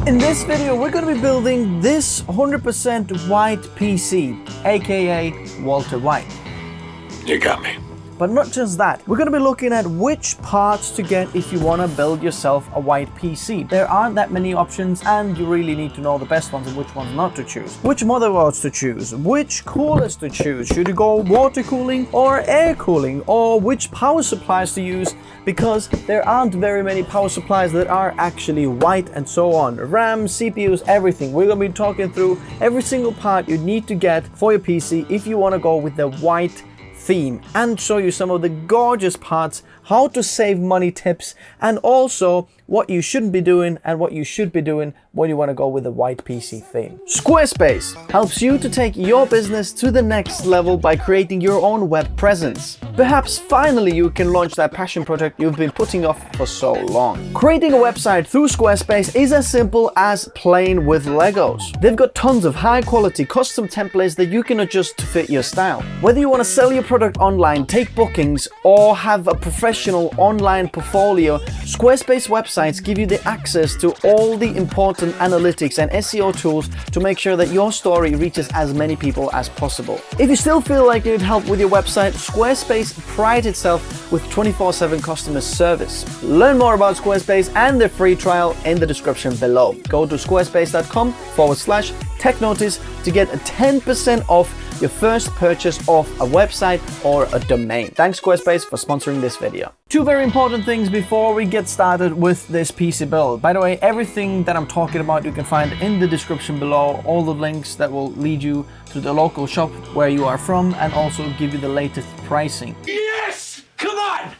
In this video, we're going to be building this 100% white PC, aka Walter White. You got me. But not just that, we're going to be looking at which parts to get if you want to build yourself a white PC. There aren't that many options and you really need to know the best ones and which ones not to choose. Which motherboards to choose, which coolers to choose, should you go water cooling or air cooling, or which power supplies to use, because there aren't very many power supplies that are actually white, and so on. RAM, CPUs, everything. We're going to be talking through every single part you need to get for your PC if you want to go with the white theme, and show you some of the gorgeous parts, how to save money tips, and also what you shouldn't be doing and what you should be doing when you want to go with the white PC theme. Squarespace helps you to take your business to the next level by creating your own web presence. Perhaps finally you can launch that passion project you've been putting off for so long. Creating a website through Squarespace is as simple as playing with Legos. They've got tons of high quality custom templates that you can adjust to fit your style. Whether you want to sell your product online, take bookings, or have a professional online portfolio, Squarespace websites give you the access to all the important analytics and SEO tools to make sure that your story reaches as many people as possible. If you still feel like you need help with your website, Squarespace prides itself with 24/7 customer service. Learn more about Squarespace and their free trial in the description below. Go to squarespace.com/technotice to get a 10% off your first purchase of a website or a domain. Thanks Squarespace for sponsoring this video. Two very important things before we get started with this PC build. By the way, everything that I'm talking about you can find in the description below, all the links that will lead you to the local shop where you are from and also give you the latest pricing. Yes! Come on!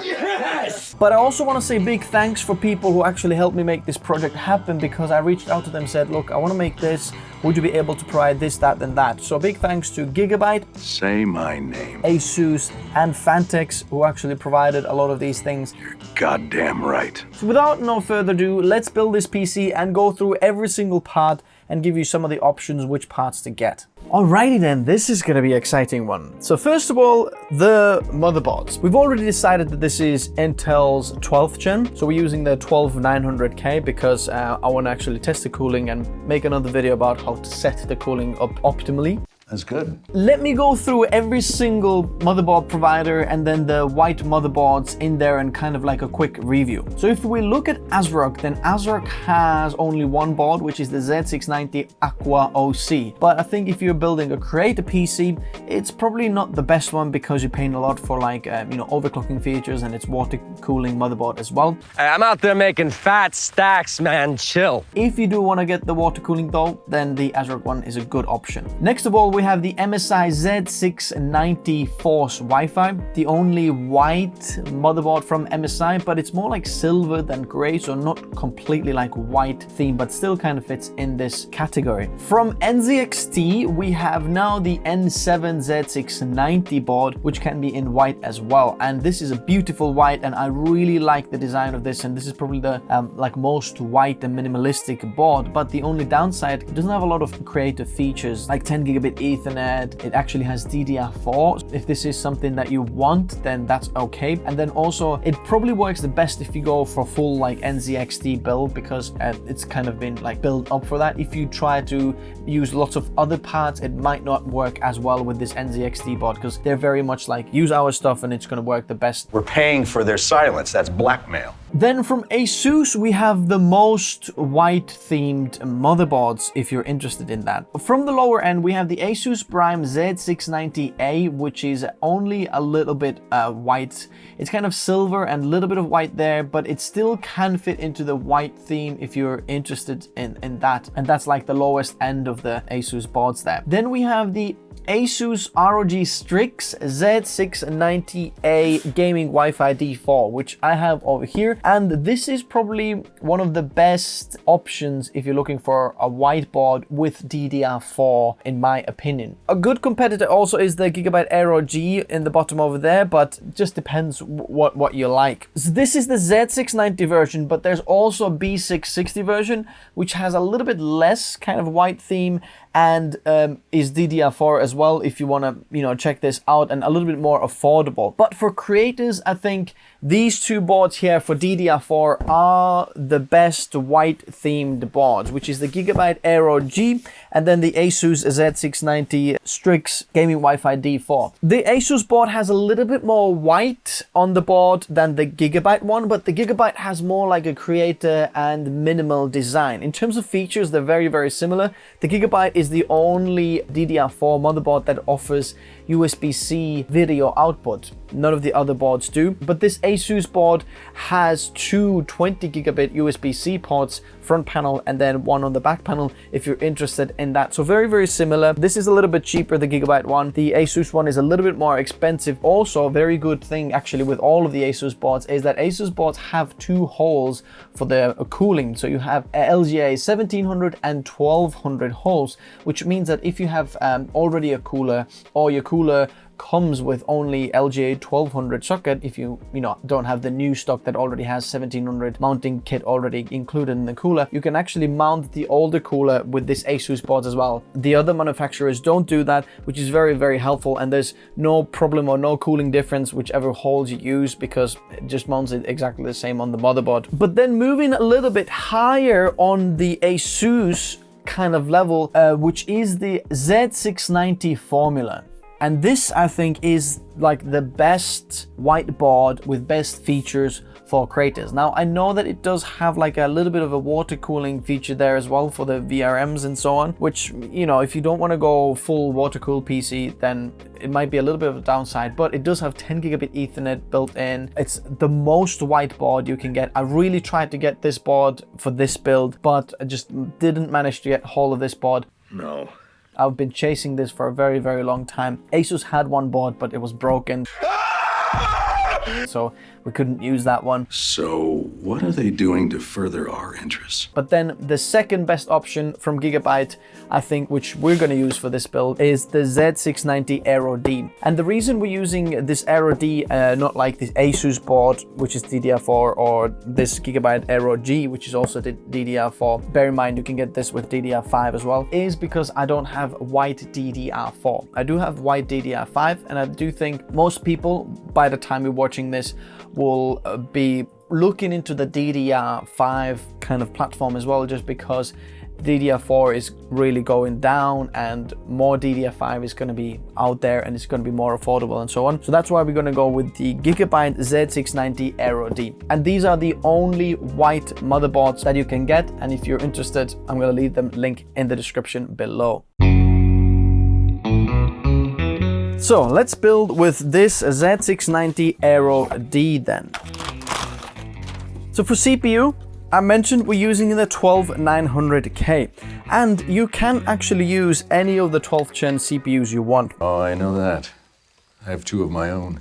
Yes! But I also want to say big thanks for people who actually helped me make this project happen, because I reached out to them and said, look, I want to make this. Would you be able to provide this, that, and that? So big thanks to Gigabyte, Say my name. Asus, and Fantex, who actually provided a lot of these things. You're goddamn right. So without no further ado, let's build this PC and go through every single part and give you some of the options which parts to get. Alrighty then, this is going to be an exciting one. So first of all, the motherboards. We've already decided that this is Intel's 12th gen. So we're using the 12900K because I want to actually test the cooling and make another video about how to set the cooling up optimally. That's good. Let me go through every single motherboard provider and then the white motherboards in there and kind of like a quick review. So if we look at ASRock, then ASRock has only one board, which is the Z690 Aqua OC. But I think if you're building a creator PC, it's probably not the best one because you're paying a lot for like, overclocking features, and it's water cooling motherboard as well. I'm out there making fat stacks, man, chill. If you do want to get the water cooling though, then the ASRock one is a good option. Next of all, we have the MSI Z690 Force Wi-Fi, the only white motherboard from MSI, but it's more like silver than gray, so not completely like white theme, but still kind of fits in this category. From NZXT, we have now the N7 Z690 board, which can be in white as well, and this is a beautiful white, and I really like the design of this, and this is probably the like most white and minimalistic board. But the only downside, it doesn't have a lot of creative features like 10 gigabit Ethernet. It actually has DDR4. If this is something that you want, then that's okay. And then also it probably works the best if you go for full like NZXT build, because it's kind of been like built up for that. If you try to use lots of other parts, it might not work as well with this NZXT board, because they're very much like use our stuff and it's going to work the best. We're paying for their silence. That's blackmail. Then from Asus, we have the most white themed motherboards if you're interested in that. From the lower end, we have the Asus Prime Z690A, which is only a little bit white. It's kind of silver and a little bit of white there, but it still can fit into the white theme if you're interested in that. And that's like the lowest end of the Asus boards there. Then we have the Asus ROG Strix Z690A Gaming Wi-Fi D4, which I have over here. And this is probably one of the best options if you're looking for a whiteboard with DDR4, in my opinion. A good competitor also is the Gigabyte Aero G in the bottom over there, but just depends what you like. So this is the Z690 version, but there's also a B660 version, which has a little bit less kind of white theme and is DDR4 as well if you want to check this out, and a little bit more affordable. But for creators, I think These two boards here for DDR4 are the best white themed boards, which is the Gigabyte Aero G and then the Asus Z690 Strix Gaming Wi-Fi D4. The Asus board has a little bit more white on the board than the Gigabyte one, but the Gigabyte has more like a creator and minimal design. In terms of features, they're very, very similar. The Gigabyte is the only DDR4 motherboard that offers USB-C video output. None of the other boards do, but this Asus board has two 20 gigabit USB-C ports, front panel and then one on the back panel if you're interested in that. So very, very similar. This is a little bit cheaper, the Gigabyte one. The Asus one is a little bit more expensive. Also, a very good thing actually with all of the Asus boards is that Asus boards have two holes for the cooling. So you have LGA 1700 and 1200 holes, which means that if you have already a cooler or your cooler comes with only LGA 1200 socket, if you don't have the new stock that already has 1700 mounting kit already included in the cooler, you can actually mount the older cooler with this Asus board as well. The other manufacturers don't do that, which is very, very helpful, and there's no problem or no cooling difference whichever holes you use because it just mounts it exactly the same on the motherboard. But then moving a little bit higher on the Asus kind of level, which is the Z690 formula. And this, I think, is like the best whiteboard with best features for creators. Now, I know that it does have like a little bit of a water cooling feature there as well for the VRMs and so on, which, if you don't want to go full water cooled PC, then it might be a little bit of a downside, but it does have 10 gigabit Ethernet built in. It's the most white board you can get. I really tried to get this board for this build, but I just didn't manage to get hold of this board. No. I've been chasing this for a very, very long time. Asus had one board, but it was broken. So we couldn't use that one. So what are they doing to further our interests? But then the second best option from Gigabyte, I think, which we're going to use for this build, is the Z690 Aero D. And the reason we're using this Aero D, not like this Asus board, which is DDR4, or this Gigabyte Aero G, which is also the DDR4, bear in mind you can get this with DDR5 as well, is because I don't have white DDR4. I do have white DDR5, and I do think most people, by the time you're watching this, will be looking into the DDR5 kind of platform as well, just because DDR4 is really going down and more DDR5 is going to be out there and it's going to be more affordable and so on. So that's why we're going to go with the Gigabyte Z690 Aero D. And these are the only white motherboards that you can get. And if you're interested, I'm going to leave them link in the description below. So let's build with this Z690 Aero D then. So for CPU, I mentioned we're using the 12900K, and you can actually use any of the 12th gen CPUs you want. Oh, I know that. I have two of my own.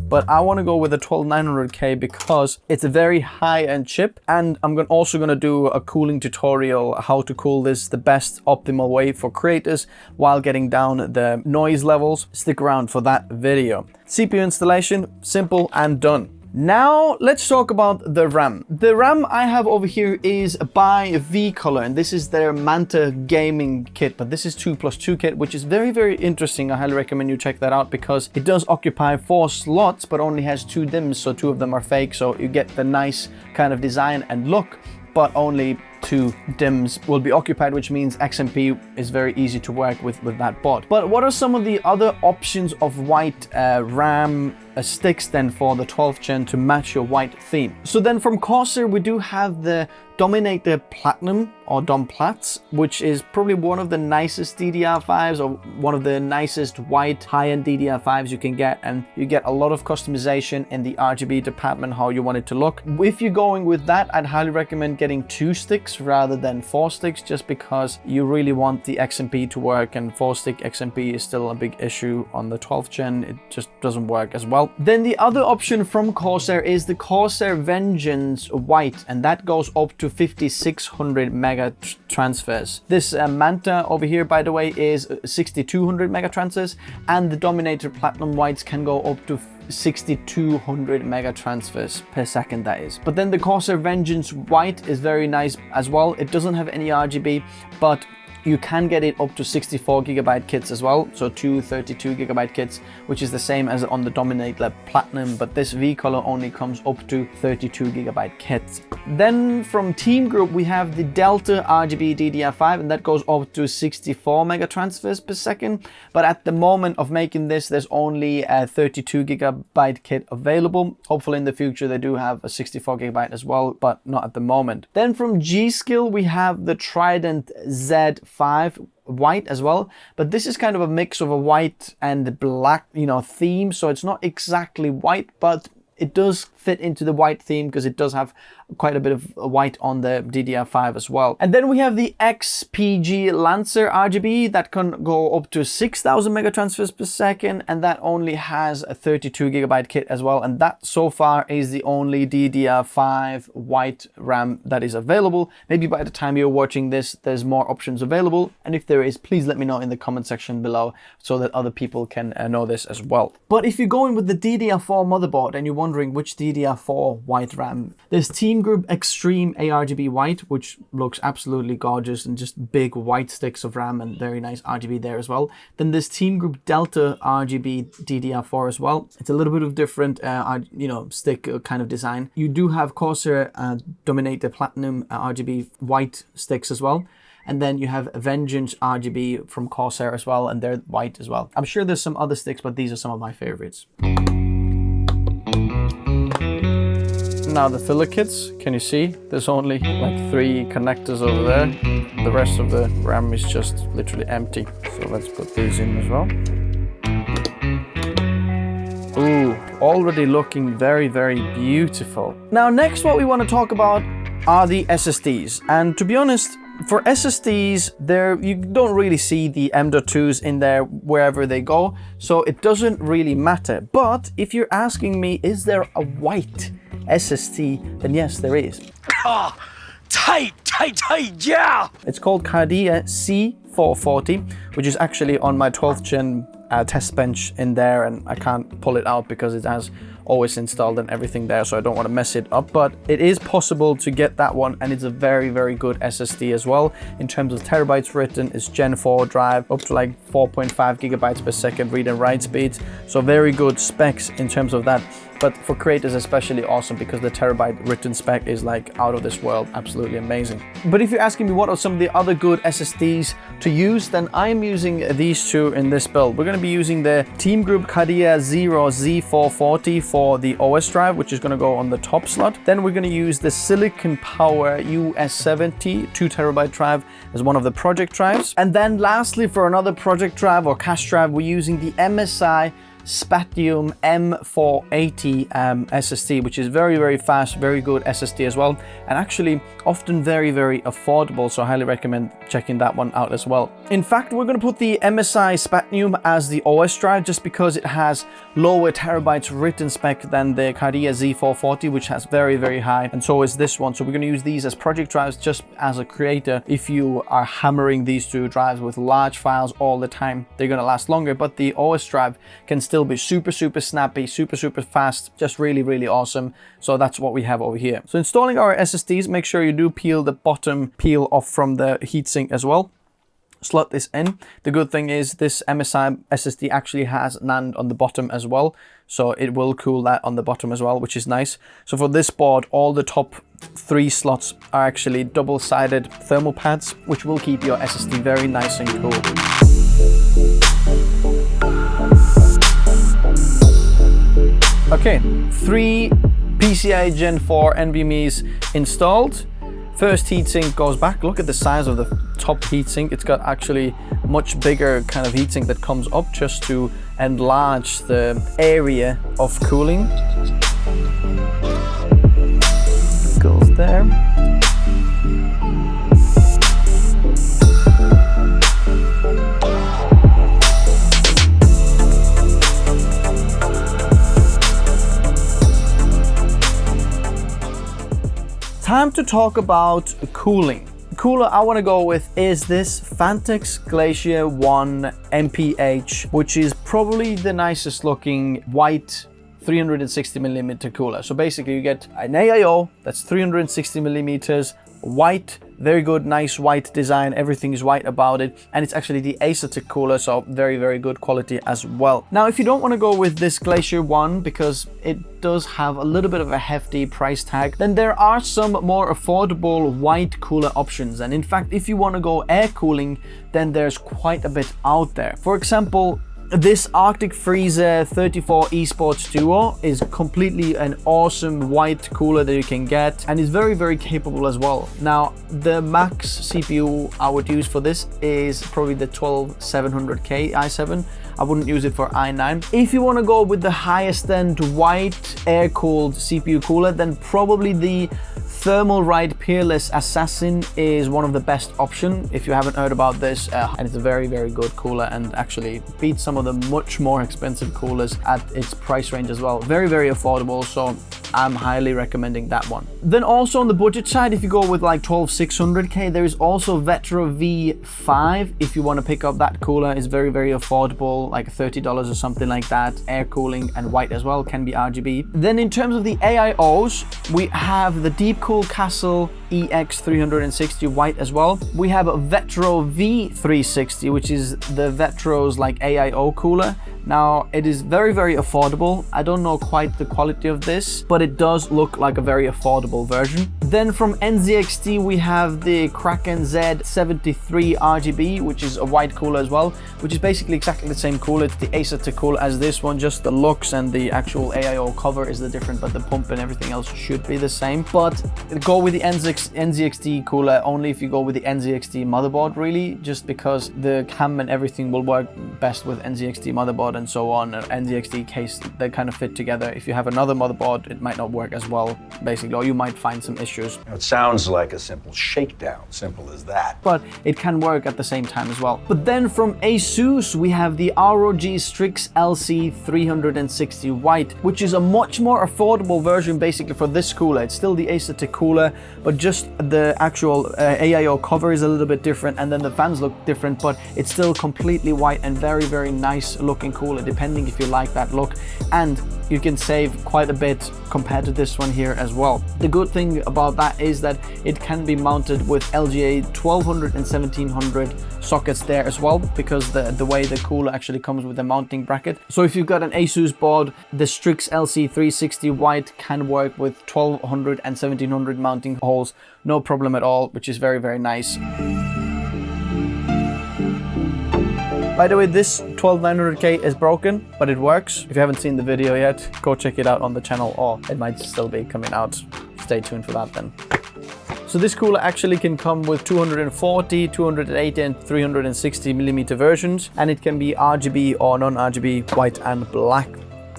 But I want to go with the 12900K because it's a very high-end chip, and I'm also going to do a cooling tutorial how to cool this the best optimal way for creators while getting down the noise levels. Stick around for that video. CPU installation, simple and done. Now let's talk about the RAM. The RAM I have over here is by V-Color, and this is their Manta gaming kit, but this is 2+2 kit, which is very, very interesting. I highly recommend you check that out because it does occupy 4 slots, but only has 2 DIMMs, so 2 of them are fake, so you get the nice kind of design and look, but only 2 DIMMs will be occupied, which means XMP is very easy to work with that board. But what are some of the other options of white RAM sticks then for the 12th gen to match your white theme? So then from Corsair, we do have the Dominator Platinum or Dom Plats, which is probably one of the nicest DDR5s or one of the nicest white high-end DDR5s you can get, and you get a lot of customization in the RGB department, how you want it to look. If you're going with that, I'd highly recommend getting 2 sticks rather than 4 sticks, just because you really want the XMP to work, and 4-stick XMP is still a big issue on the 12th gen. It just doesn't work as well. Then the other option from Corsair is the Corsair Vengeance White, and that goes up to 5600 mega transfers. This Manta over here, by the way, is 6200 mega transfers, and the Dominator Platinum Whites can go up to 6200 mega transfers per second, that is. But then the Corsair Vengeance White is very nice as well. It doesn't have any RGB, but You can get it up to 64 gigabyte kits as well, so two 32 gigabyte kits, which is the same as on the Dominate Lab Platinum, but this V color only comes up to 32 gigabyte kits. Then from Team Group, we have the Delta RGB DDR5, and that goes up to 64 mega transfers per second. But at the moment of making this, there's only a 32 gigabyte kit available. Hopefully in the future they do have a 64 gigabyte as well, but not at the moment. Then from G-Skill, we have the Trident Z5 white as well, but this is kind of a mix of a white and black, you know, theme. So it's not exactly white, but it does fit into the white theme because it does have quite a bit of white on the DDR5 as well. And then we have the XPG Lancer RGB that can go up to 6,000 mega transfers per second, and that only has a 32 gigabyte kit as well. And that so far is the only DDR5 white RAM that is available. Maybe by the time you're watching this, there's more options available. And if there is, please let me know in the comment section below so that other people can know this as well. But if you're going with the DDR4 motherboard and you're wondering which DDR4 white RAM, there's Team Group Extreme ARGB white, which looks absolutely gorgeous, and just big white sticks of RAM and very nice RGB there as well. Then there's Team Group Delta RGB DDR4 as well. It's a little bit of different, you know, stick kind of design. You do have Corsair Dominate the Platinum RGB white sticks as well. And then you have Vengeance RGB from Corsair as well, and they're white as well. I'm sure there's some other sticks, but these are some of my favorites. Now the filler kits, can you see? There's only like 3 connectors over there. The rest of the RAM is just literally empty. So let's put these in as well. Ooh, already looking very, very beautiful. Now next what we want to talk about are the SSDs. And to be honest, for SSDs, you don't really see the M.2s in there wherever they go, so it doesn't really matter. But if you're asking me, is there a white SSD, then yes, there is. Oh, tight, yeah! It's called Cardia C440, which is actually on my 12th gen test bench in there, and I can't pull it out because it has OS installed and everything there, so I don't want to mess it up. But it is possible to get that one, and it's a very, very good SSD as well. In terms of terabytes written, it's Gen 4 drive, up to like 4.5 gigabytes per second read and write speeds. So very good specs in terms of that. But for creators especially awesome, because the terabyte written spec is like out of this world, absolutely amazing. But if you're asking me what are some of the other good SSDs to use, then I'm using these two in this build. We're going to be using the Team Group Cardia Zero Z440 for the OS drive, which is going to go on the top slot. Then we're going to use the Silicon Power US70 2 terabyte drive as one of the project drives. And then lastly, for another project drive or cache drive, we're using the MSI Spatium M480 SSD, which is very, very fast, very good SSD as well, and actually often very, very affordable, so I highly recommend checking that one out as well. In fact, we're going to put the MSI Spatium as the OS drive just because it has lower terabytes written spec than the Cardia Z440, which has very, very high, and so is this one. So we're going to use these as project drives just as a creator. If you are hammering these two drives with large files all the time, they're going to last longer, but the OS drive can still be super, super snappy, super, super fast, just really, really awesome. So that's what we have over here. So installing our SSDs, make sure you do peel the bottom peel off from the heatsink as well. Slot this in. The good thing is this MSI SSD actually has NAND on the bottom as well, so it will cool that on the bottom as well, which is nice. So for this board, all the top 3 slots are actually double-sided thermal pads, which will keep your SSD very nice and cool. Okay, 3 PCIe Gen 4 NVMe's installed. First heatsink goes back. Look at the size of the top heatsink. It's got actually much bigger kind of heatsink that comes up just to enlarge the area of cooling. Goes there. Time to talk about cooling. The cooler I want to go with is this Phanteks Glacier 1 MPH, which is probably the nicest looking white 360mm cooler. So basically you get an AIO that's 360mm, white Very good, nice white design. Everything is white about it. And it's actually the Asus cooler, so very, very good quality as well. Now, if you don't want to go with this Glacier one, because it does have a little bit of a hefty price tag, then there are some more affordable white cooler options. And in fact, if you want to go air cooling, then there's quite a bit out there. For example, this Arctic Freezer 34 Esports Duo is completely an awesome white cooler that you can get, and is very, very capable as well. Now, the max CPU I would use for this is probably the 12700K i7. I wouldn't use it for i9. If you want to go with the highest end white air-cooled CPU cooler, then probably the Thermalright Peerless Assassin is one of the best options if you haven't heard about this, and it's a very, very good cooler and actually beats some of the much more expensive coolers at its price range as well. Very, very affordable, so I'm highly recommending that one. Then also on the budget side, if you go with like 12600K, there is also Vetro V5. If you want to pick up that cooler, is very, very affordable, like $30 or something like that. Air cooling and white as well, can be RGB. Then in terms of the AIOs, we have the Deepcool Castle EX360 white as well. We have a Vetro V360, which is the Vetro's like AIO cooler. Now, it is very, very affordable. I don't know quite the quality of this, but it does look like a very affordable version. Then from NZXT, we have the Kraken Z73 RGB, which is a white cooler as well, which is basically exactly the same cooler. It's the Asus cooler as this one, just the looks and the actual AIO cover is the different, but the pump and everything else should be the same. But go with the NZXT cooler only if you go with the NZXT motherboard, really, just because the cam and everything will work best with NZXT motherboard and so on, NZXT case, they kind of fit together. If you have another motherboard, it might not work as well, basically, or you might find some issues. It sounds like a simple shakedown, simple as that. But it can work at the same time as well. But then from Asus, we have the ROG Strix LC360 white, which is a much more affordable version basically for this cooler. It's still the Asus cooler, but just the actual AIO cover is a little bit different, and then the fans look different, but it's still completely white and very, very nice looking cooler, depending if you like that look. And you can save quite a bit compared to this one here as well. The good thing about that is that it can be mounted with LGA 1200 and 1700 sockets there as well, because the way the cooler actually comes with a mounting bracket. So if you've got an Asus board, the Strix LC360 white can work with 1200 and 1700 mounting holes, no problem at all, which is very, very nice. By the way, this 12900K is broken, but it works. If you haven't seen the video yet, go check it out on the channel, or it might still be coming out. Stay tuned for that then. So this cooler actually can come with 240, 280 and 360 millimeter versions, and it can be RGB or non-RGB, white and black.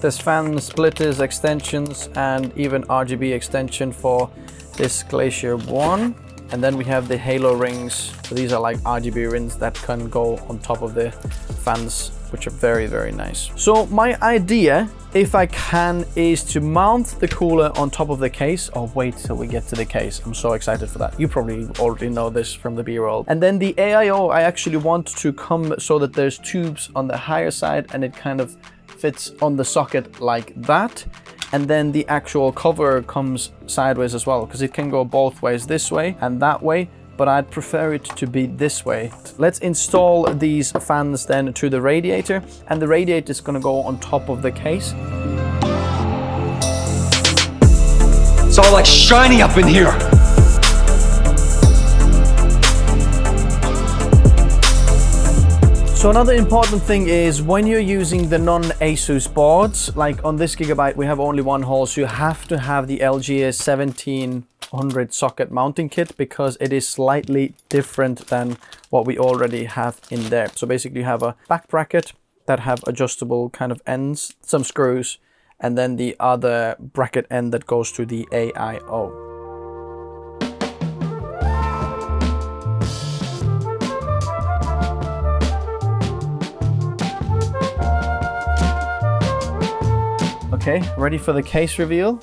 There's fan splitters, extensions, and even RGB extension for this Glacier 1. And then we have the halo rings. So these are like RGB rings that can go on top of the fans, which are very, very nice. So my idea, if I can, is to mount the cooler on top of the case. Oh, wait till we get to the case. I'm so excited for that. You probably already know this from the B-roll. And then the AIO, I actually want to come so that there's tubes on the higher side and it kind of fits on the socket like that. And then the actual cover comes sideways as well, because it can go both ways, this way and that way, but I'd prefer it to be this way. Let's install these fans then to the radiator, and the radiator is going to go on top of the case. It's all like shiny up in here. So another important thing is when you're using the non-Asus boards, like on this Gigabyte, we have only one hole, so you have to have the LGA 1700 socket mounting kit, because it is slightly different than what we already have in there. So basically you have a back bracket that have adjustable kind of ends, some screws, and then the other bracket end that goes to the AIO. Okay, ready for the case reveal?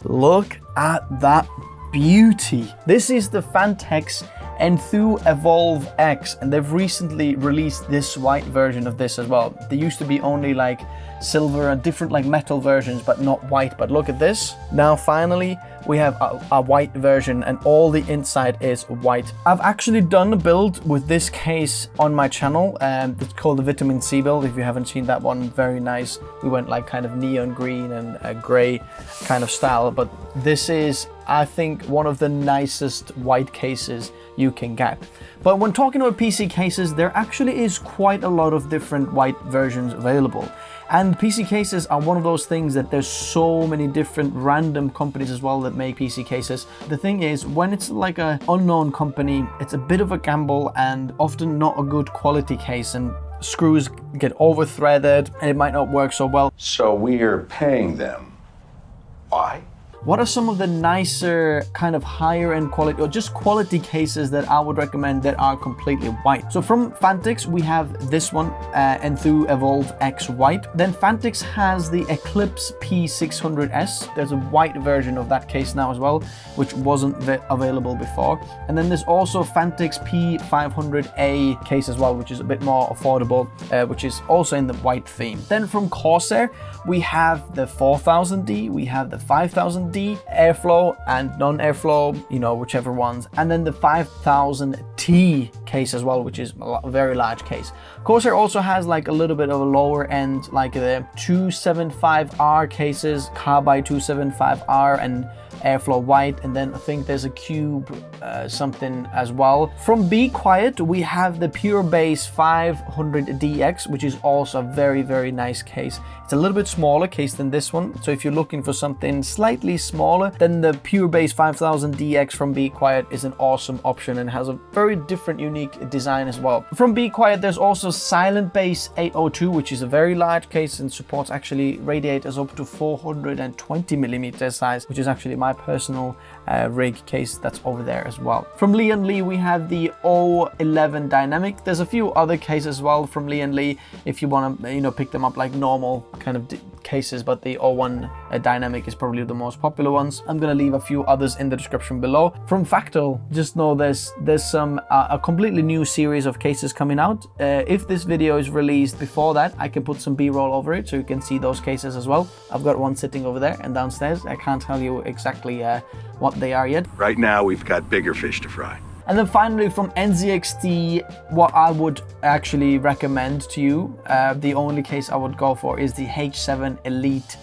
Look at that beauty. This is the Fantex Enthoo Evolve X, and they've recently released this white version of this as well. There used to be only like silver and different like metal versions, but not white. But look at this. Now finally we have a white version and all the inside is white. I've actually done a build with this case on my channel, and it's called the Vitamin C build. If you haven't seen that one, very nice. We went like kind of neon green and a gray kind of style, but this is, I think, one of the nicest white cases you can get. But when talking about PC cases, there actually is quite a lot of different white versions available. And PC cases are one of those things that there's so many different random companies as well that make PC cases. The thing is, when it's like an unknown company, it's a bit of a gamble and often not a good quality case, and screws get over threaded and it might not work so well. So we are paying them. Why? What are some of the nicer kind of higher end quality or just quality cases that I would recommend that are completely white? So from Phanteks, we have this one, Enthoo Evolve X White. Then Phanteks has the Eclipse P600S. There's a white version of that case now as well, which wasn't available before. And then there's also Phanteks P500A case as well, which is a bit more affordable, which is also in the white theme. Then from Corsair, we have the 4000D, we have the 5000D, airflow and non-airflow, you know, whichever ones, and then the 5000T case as well, which is a very large case. Corsair also has like a little bit of a lower end, like the 275R cases, Carbide 275R and airflow white, and then I think there's a cube something as well. From Be Quiet, we have the Pure Base 500DX, which is also a very, very nice case. It's a little bit smaller case than this one, so if you're looking for something slightly smaller, then the Pure Base 5000DX from Be Quiet is an awesome option and has a very different, unique design as well. From Be Quiet, there's also Silent Base 802, which is a very large case and supports actually radiators up to 420mm size, which is actually my personal rig case that's over there as well. From Lee & Lee, we have the O11 Dynamic. There's a few other cases as well from Lee & Lee if you want to, you know, pick them up like normal kind of cases, but the O1 Dynamic is probably the most popular ones. I'm gonna leave a few others in the description below. From Fractal, just know there's some a completely new series of cases coming out. If this video is released before that, I can put some B-roll over it so you can see those cases as well. I've got one sitting over there and downstairs. I can't tell you exactly what they are yet. Right now, we've got bigger fish to fry. And then finally from NZXT, what I would actually recommend to you, the only case I would go for is the H7 Elite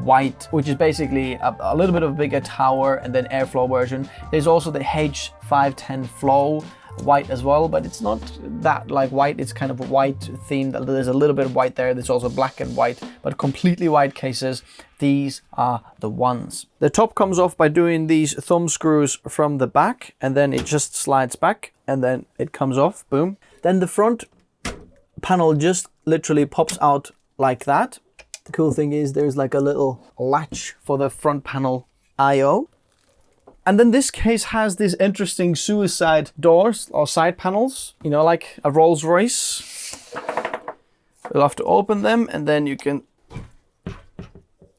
White, which is basically a little bit of a bigger tower and then airflow version. There's also the H510 Flow White as well, but it's not that like white, it's kind of a white theme. There's a little bit of white there. There's also black and white, but completely white cases. These are the ones. The top comes off by doing these thumb screws from the back, and then it just slides back and then it comes off, boom. Then the front panel just literally pops out like that. The cool thing is there's like a little latch for the front panel IO. And then this case has these interesting suicide doors or side panels, you know, like a Rolls Royce. You'll have to open them and then you can,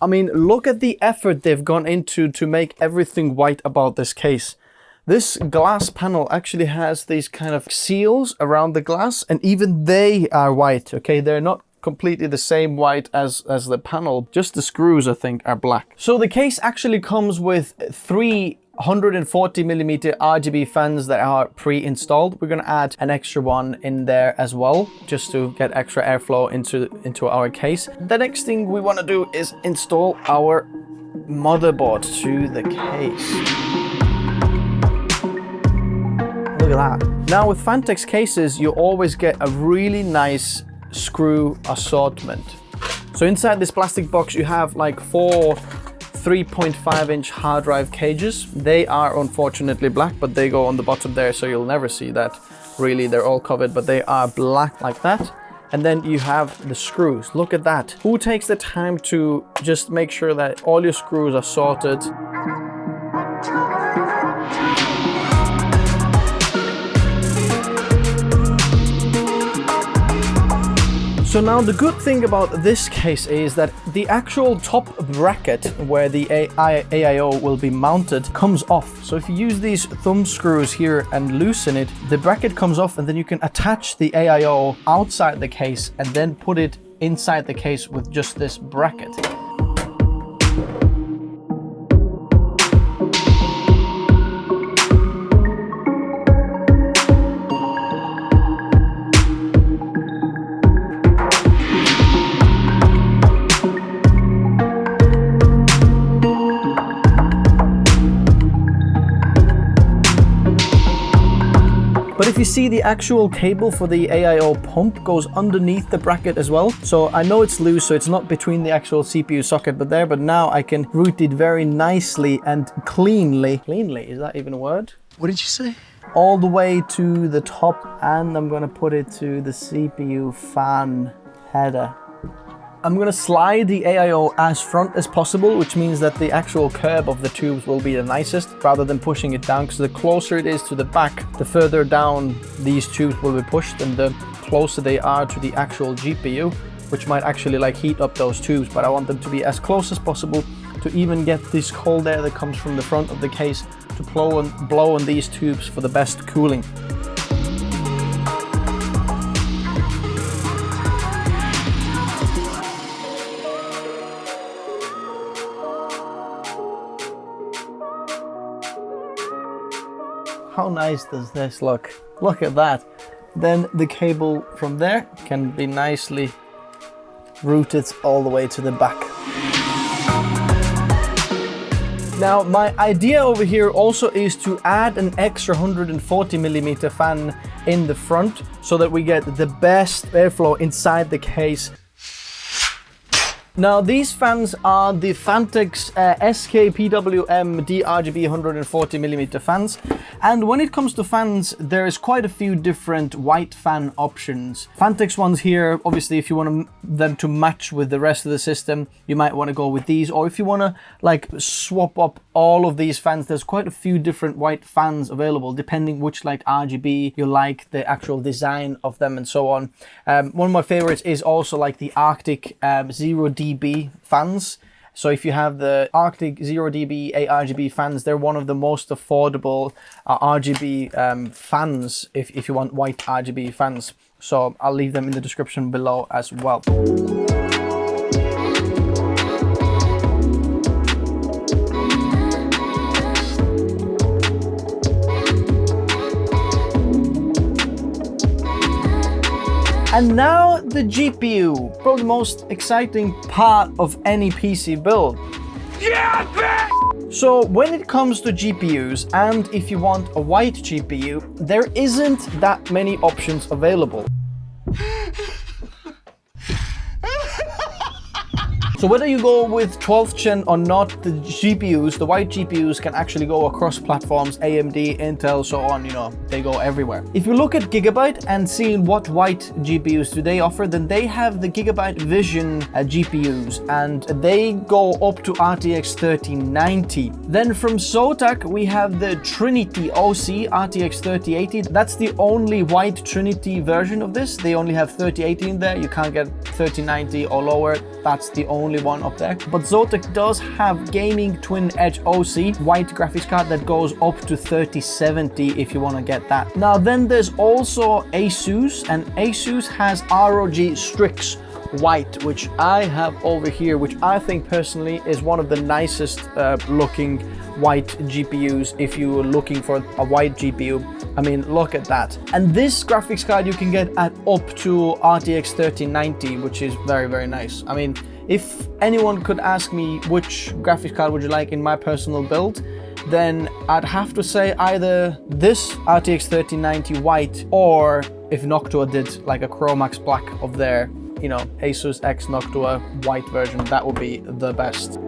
I mean, look at the effort they've gone into to make everything white about this case. This glass panel actually has these kind of seals around the glass, and even they are white, okay? They're not completely the same white as the panel. Just the screws, I think, are black. So the case actually comes with 3 140mm RGB fans that are pre-installed. We're gonna add an extra one in there as well, just to get extra airflow into our case. The next thing we want to do is install our motherboard to the case. Look at that. Now with Phanteks cases, you always get a really nice screw assortment. So inside this plastic box, you have like 4 3.5-inch hard drive cages. They are unfortunately black, but they go on the bottom there, so you'll never see that. Really, they're all covered, but they are black like that. And then you have the screws. Look at that. Who takes the time to just make sure that all your screws are sorted? So now the good thing about this case is that the actual top bracket where the AIO will be mounted comes off. So if you use these thumb screws here and loosen it, the bracket comes off and then you can attach the AIO outside the case and then put it inside the case with just this bracket. But if you see, the actual cable for the AIO pump goes underneath the bracket as well. So I know it's loose, so it's not between the actual CPU socket but now I can route it very nicely and cleanly. Cleanly, is that even a word? What did you say? All the way to the top, and I'm gonna put it to the CPU fan header. I'm gonna slide the AIO as front as possible, which means that the actual curve of the tubes will be the nicest rather than pushing it down, because the closer it is to the back, the further down these tubes will be pushed and the closer they are to the actual GPU, which might actually like heat up those tubes, but I want them to be as close as possible to even get this cold air that comes from the front of the case to blow on these tubes for the best cooling. How nice does this look? Look at that. Then the cable from there can be nicely routed all the way to the back. Now, my idea over here also is to add an extra 140mm fan in the front so that we get the best airflow inside the case. Now, these fans are the Phanteks SK-PWM DRGB 140mm fans, and when it comes to fans, there is quite a few different white fan options. Phanteks ones here, obviously, if you want them to match with the rest of the system, you might want to go with these, or if you want to like swap up all of these fans, there's quite a few different white fans available, depending which like RGB you like, the actual design of them, and so on. One of my favorites is also like the Arctic 0dB fans. So if you have the Arctic 0dB ARGB fans, they're one of the most affordable RGB fans if you want white RGB fans. So I'll leave them in the description below as well. And now the GPU, probably the most exciting part of any PC build. Yeah, bitch! So when it comes to GPUs, and if you want a white GPU, there isn't that many options available. So whether you go with 12th gen or not, the GPUs, the white GPUs can actually go across platforms, AMD, Intel, so on, you know, they go everywhere. If you look at Gigabyte and see what white GPUs do they offer, then they have the Gigabyte Vision GPUs, and they go up to RTX 3090. Then from Zotac, we have the Trinity OC RTX 3080. That's the only white Trinity version of this. They only have 3080 in there. You can't get 3090 or lower. That's the only one up there. But Zotac does have Gaming Twin Edge OC white graphics card that goes up to 3070 if you want to get that. Now then there's also Asus, and Asus has ROG Strix white, which I have over here, which I think personally is one of the nicest looking white GPUs if you're looking for a white GPU. I mean, look at that. And this graphics card you can get at up to RTX 3090, which is very, very nice. I mean, if anyone could ask me which graphics card would you like in my personal build, then I'd have to say either this RTX 3090 white, or if Noctua did like a Chromax black of their, you know, Asus X Noctua white version, that would be the best.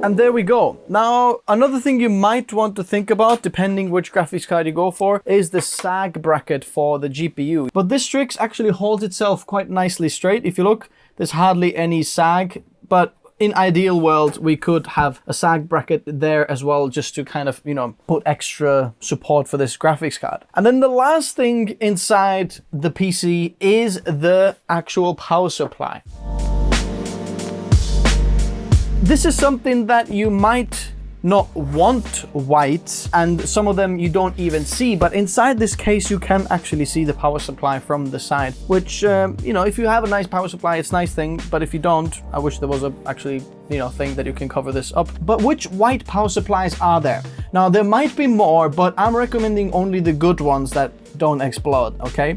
And there we go. Now, another thing you might want to think about, depending which graphics card you go for, is the sag bracket for the GPU. But this Strix actually holds itself quite nicely straight. If you look, there's hardly any sag, but in ideal world, we could have a sag bracket there as well, just to kind of, you know, put extra support for this graphics card. And then the last thing inside the PC is the actual power supply. This is something that you might not want white, and some of them you don't even see, but inside this case you can actually see the power supply from the side, which you know, if you have a nice power supply, it's a nice thing, but if you don't, I wish there was a actually, you know, thing that you can cover this up. But which white power supplies are there? Now there might be more, but I'm recommending only the good ones that don't explode, okay?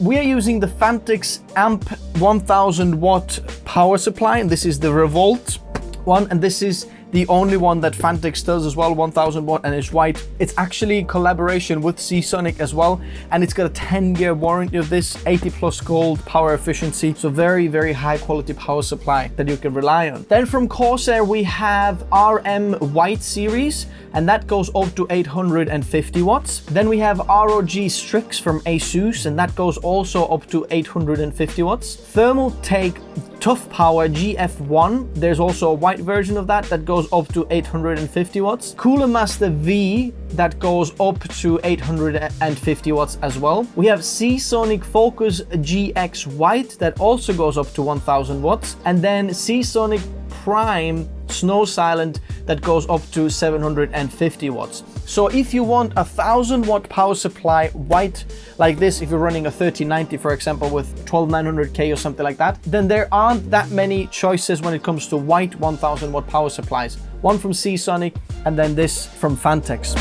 We are using the Phanteks Amp 1000 watt power supply, and this is the Revolt one, and this is the only one that Phanteks does as well, 1000 watt, and it's white. It's actually collaboration with Seasonic as well, and it's got a 10-year warranty of this, 80+ gold power efficiency, so very, very high quality power supply that you can rely on. Then from Corsair we have RM White series, and that goes up to 850 watts. Then we have ROG Strix from Asus, and that goes also up to 850 watts. Thermaltake Tough Power GF1, there's also a white version of that goes up to 850 watts. Cooler Master V, that goes up to 850 watts as well. We have Seasonic Focus GX White, that also goes up to 1000 watts. And then Seasonic Prime Snow Silent, that goes up to 750 watts. So if you want a 1000 watt power supply white like this, if you're running a 3090 for example with 12900K or something like that, then there aren't that many choices when it comes to white 1000 watt power supplies. One from Seasonic and then this from Phanteks.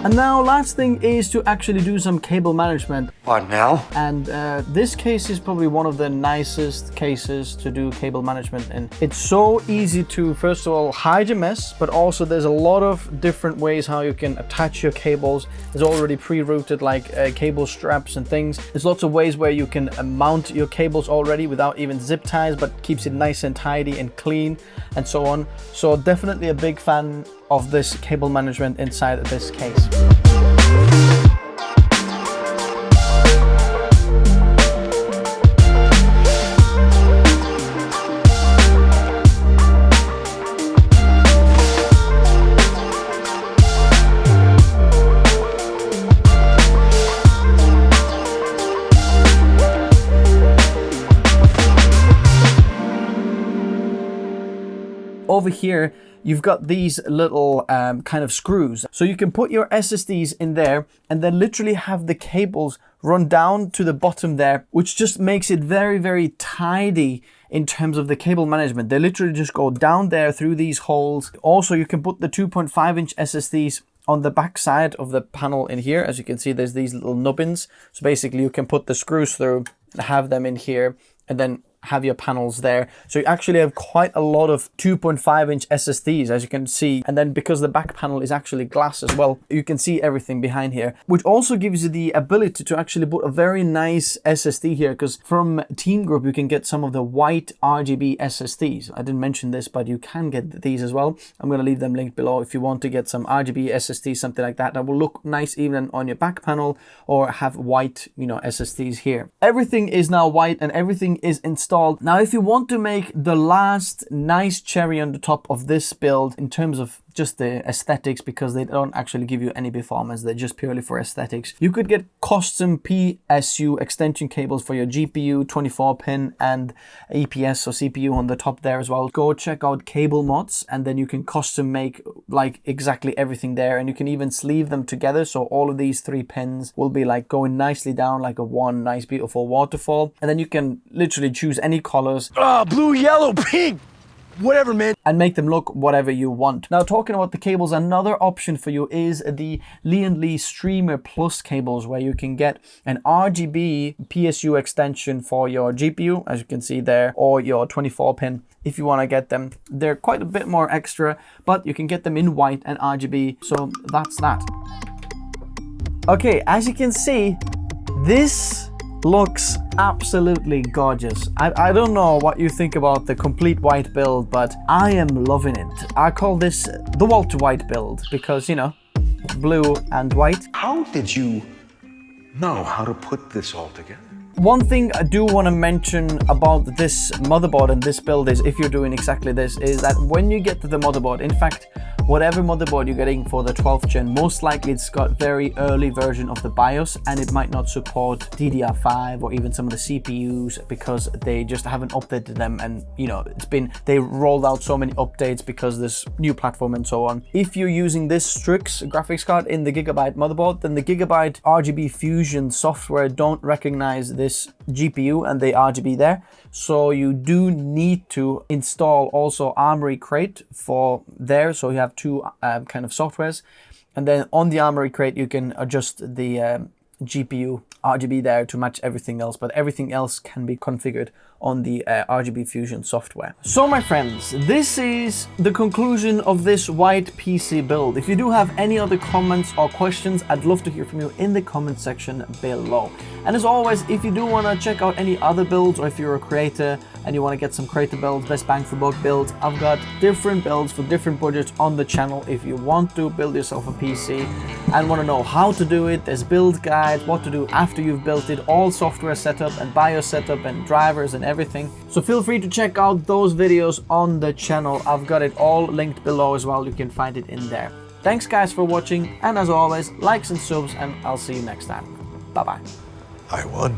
And now last thing is to actually do some cable management. What now? And this case is probably one of the nicest cases to do cable management in. It's so easy to, first of all, hide your mess, but also there's a lot of different ways how you can attach your cables. There's already pre-routed like cable straps and things. There's lots of ways where you can mount your cables already without even zip ties, but keeps it nice and tidy and clean and so on. So definitely a big fan of this cable management inside of this case. Over here, you've got these little kind of screws. So you can put your SSDs in there and then literally have the cables run down to the bottom there, which just makes it very, very tidy in terms of the cable management. They literally just go down there through these holes. Also, you can put the 2.5-inch SSDs on the back side of the panel in here. As you can see, there's these little nubbins. So basically you can put the screws through, have them in here, and then have your panels there. So you actually have quite a lot of 2.5-inch SSDs, as you can see. And then because the back panel is actually glass as well, you can see everything behind here, which also gives you the ability to actually put a very nice SSD here, because from Team Group you can get some of the white RGB SSDs. I didn't mention this, but you can get these as well. I'm going to leave them linked below if you want to get some RGB SSDs, something like that will look nice even on your back panel, or have white, you know, SSDs here. Everything is now white and everything is installed. Now, if you want to make the last nice cherry on the top of this build in terms of just the aesthetics, because they don't actually give you any performance, they're just purely for aesthetics, you could get custom PSU extension cables for your GPU, 24-pin, and EPS or CPU on the top there as well. Go check out Cable Mods, and then you can custom make like exactly everything there, and you can even sleeve them together, so all of these 3 pins will be like going nicely down like a one nice beautiful waterfall, and then you can literally choose any colors. Blue, yellow, pink, whatever, man. And make them look whatever you want. Now, talking about the cables, another option for you is the Lee & Lee Streamer Plus cables, where you can get an RGB PSU extension for your GPU, as you can see there, or your 24-pin. If you want to get them, they're quite a bit more extra, but you can get them in white and RGB, so that's that. Okay, as you can see, this looks absolutely gorgeous. I don't know what you think about the complete white build, but I am loving it. I call this the Walter White build because, you know, blue and white. How did you know how to put this all together? One thing I do want to mention about this motherboard and this build is, if you're doing exactly this, is that when you get to the motherboard, in fact, whatever motherboard you're getting for the 12th gen, most likely it's got very early version of the BIOS and it might not support DDR5 or even some of the CPUs because they just haven't updated them, and you know, they rolled out so many updates because this new platform and so on. If you're using this Strix graphics card in the Gigabyte motherboard, then the Gigabyte RGB Fusion software don't recognize this GPU and the RGB there. So you do need to install also Armoury Crate for there. So you have two kind of softwares. And then on the Armoury Crate, you can adjust the GPU RGB there to match everything else, but everything else can be configured on the RGB Fusion software. So my friends, this is the conclusion of this white PC build. If you do have any other comments or questions, I'd love to hear from you in the comment section below. And as always, if you do want to check out any other builds, or if you're a creator and you want to get some creator builds, best bang for buck builds, I've got different builds for different budgets on the channel. If you want to build yourself a PC and want to know how to do it, there's build guides, what to do after you've built it, all software setup and BIOS setup and drivers and everything. So feel free to check out those videos on the channel. I've got it all linked below as well. You can find it in there. Thanks guys for watching, and as always, likes and subs, and I'll see you next time. Bye bye. I won.